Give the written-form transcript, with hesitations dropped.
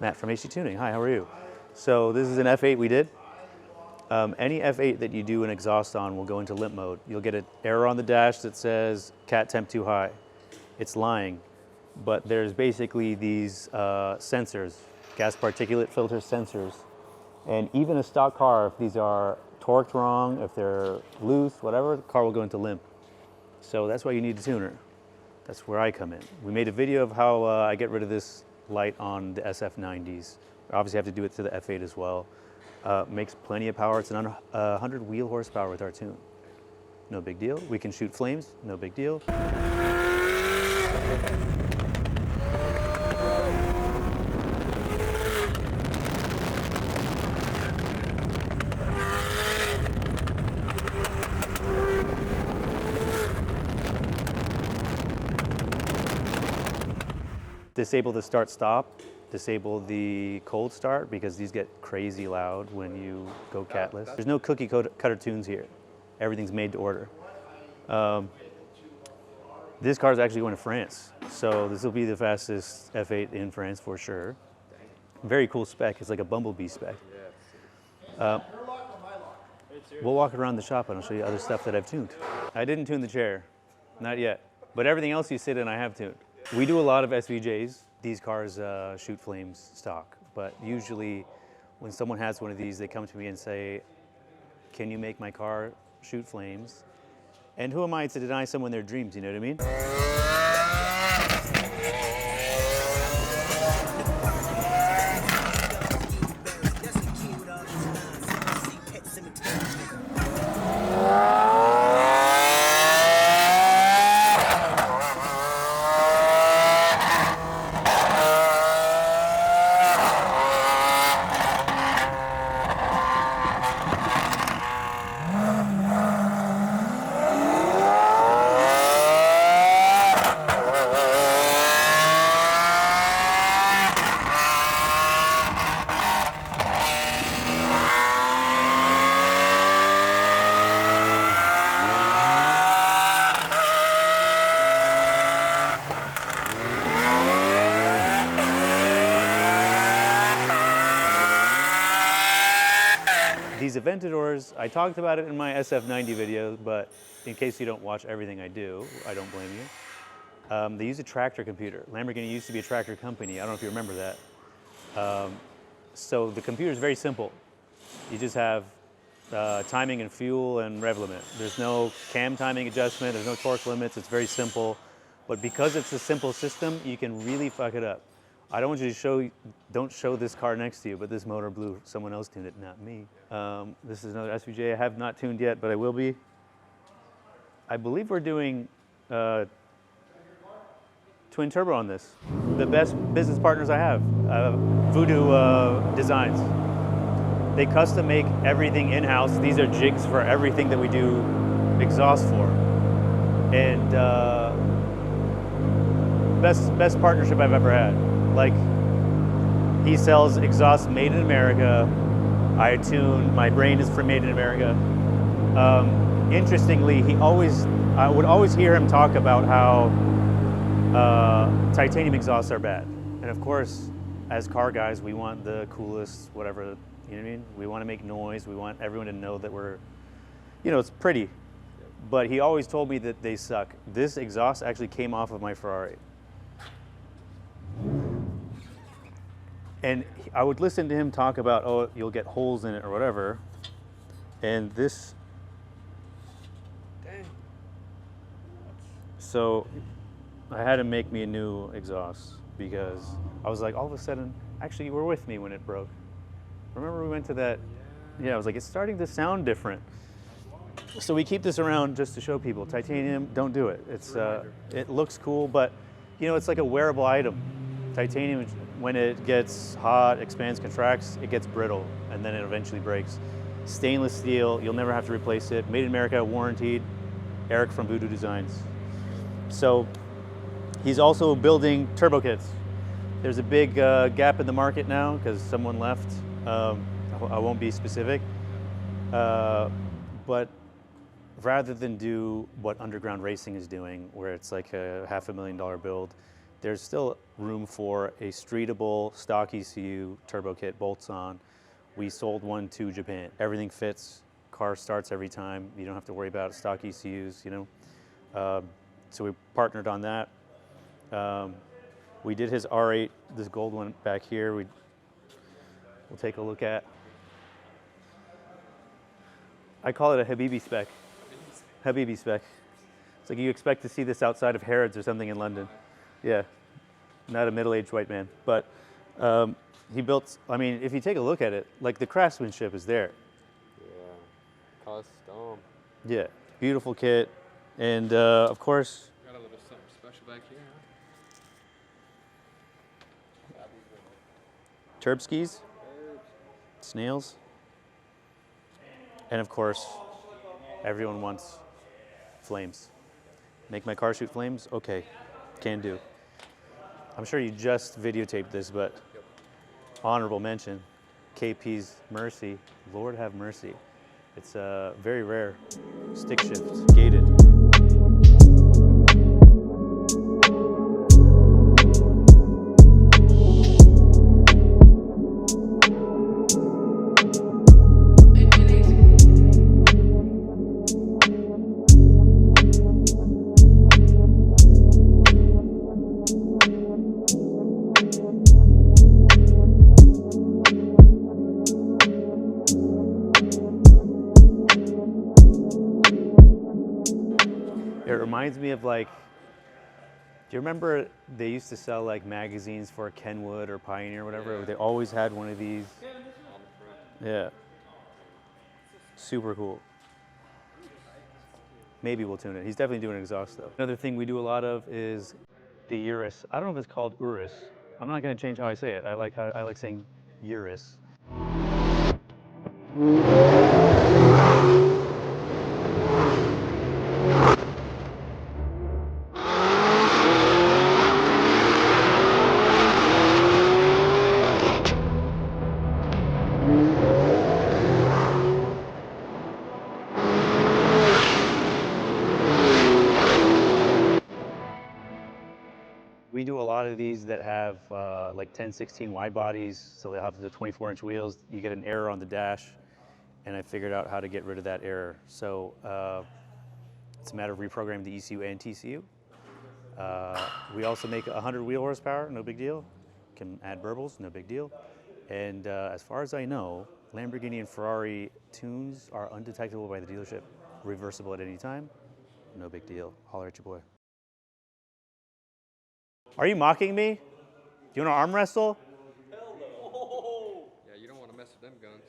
Matt from HT Tuning. Hi, how are you? So this is an F8 we did. Any F8 that you do an exhaust on will go into limp mode. You'll get an error on the dash that says cat temp too high. It's lying, but there's basically these sensors, gas particulate filter sensors. And even a stock car, if these are torqued wrong, if they're loose, whatever, the car will go into limp. So that's why you need a tuner. That's where I come in. We made a video of how I get rid of this light on the SF90s. Obviously I have to do it to the F8 as well. Makes plenty of power. It's an 100 wheel horsepower with our tune. No big deal. We can shoot flames, no big deal. Disable the start-stop, disable the cold start because these get crazy loud when you go catless. There's no cookie cutter tunes here. Everything's made to order. This car is actually going to France, so this will be the fastest F8 in France for sure. Very cool spec. It's like a Bumblebee spec. We'll walk around the shop and I'll show you other stuff that I've tuned. I didn't tune the chair, not yet, but everything else you sit in I have tuned. We do a lot of SVJs. These cars shoot flames stock, but usually when someone has one of these, they come to me and say, can you make my car shoot flames? And who am I to deny someone their dreams, you know what I mean? These Aventadors, I talked about it in my SF90 video, but in case you don't watch everything I do, I don't blame you. They use a tractor computer. Lamborghini used to be a tractor company. I don't know if you remember that. So the computer is very simple. You just have timing and fuel and rev limit. There's no cam timing adjustment, there's no torque limits, it's very simple. But because it's a simple system, you can really fuck it up. I don't want you to don't show this car next to you, but this motor blue, someone else tuned it, not me. This is another SVJ I have not tuned yet, but I will be. I believe we're doing twin turbo on this. The best business partners I have, Voodoo Designs. They custom make everything in-house. These are jigs for everything that we do exhaust for. And best partnership I've ever had. Like, he sells exhaust made in America. I tune, my brain is made in America. Interestingly, I would always hear him talk about how titanium exhausts are bad. And of course, as car guys, we want the coolest, whatever, you know what I mean? We want to make noise. We want everyone to know that we're, you know, it's pretty. But he always told me that they suck. This exhaust actually came off of my Ferrari. And I would listen to him talk about, oh, you'll get holes in it or whatever. And this, dang. So I had to make me a new exhaust because I was like, all of a sudden, actually you were with me when it broke. Remember we went to that, yeah, I was like, it's starting to sound different. So we keep this around just to show people, titanium, don't do it. It looks cool, but you know, it's like a wearable item. Titanium, when it gets hot, expands, contracts, it gets brittle, and then it eventually breaks. Stainless steel, you'll never have to replace it. Made in America, warranted. Eric from Voodoo Designs. So he's also building turbo kits. There's a big gap in the market now because someone left. I won't be specific. But rather than do what underground racing is doing, where it's like a $500,000 build, there's still room for a streetable stock ECU turbo kit bolts on. We sold one to Japan. Everything fits, car starts every time. You don't have to worry about stock ECUs, you know. So we partnered on that. We did his R8, this gold one back here. We'll take a look at. I call it a Habibi spec. Habibi spec. It's like you expect to see this outside of Harrods or something in London. Yeah, not a middle-aged white man. But he built, I mean, if you take a look at it, like the craftsmanship is there. Yeah, custom. Yeah, beautiful kit. And of course, Got a little something special back here, huh? turb skis, snails, and of course, everyone wants flames. Make my car shoot flames? Okay, can do. I'm sure you just videotaped this, but honorable mention, KP's Mercy, Lord have mercy. It's very rare, stick shift, gated. It reminds me of like, do you remember they used to sell like magazines for Kenwood or Pioneer or whatever? Yeah. They always had one of these. On the front. Yeah. Super cool. Maybe we'll tune it. He's definitely doing an exhaust though. Another thing we do a lot of is the Urus. I don't know if it's called Urus. I'm not going to change how I say it. I like saying Urus. We do a lot of these that have like 10/16 wide bodies, so they have the 24-inch wheels. You get an error on the dash, and I figured out how to get rid of that error. So it's a matter of reprogramming the ECU and TCU. We also make 100 wheel horsepower, no big deal. Can add burbles, no big deal. And as far as I know, Lamborghini and Ferrari tunes are undetectable by the dealership, reversible at any time, no big deal. Holler at your boy. Are you mocking me? Do you want to arm wrestle? Yeah, you don't want to mess with them guns.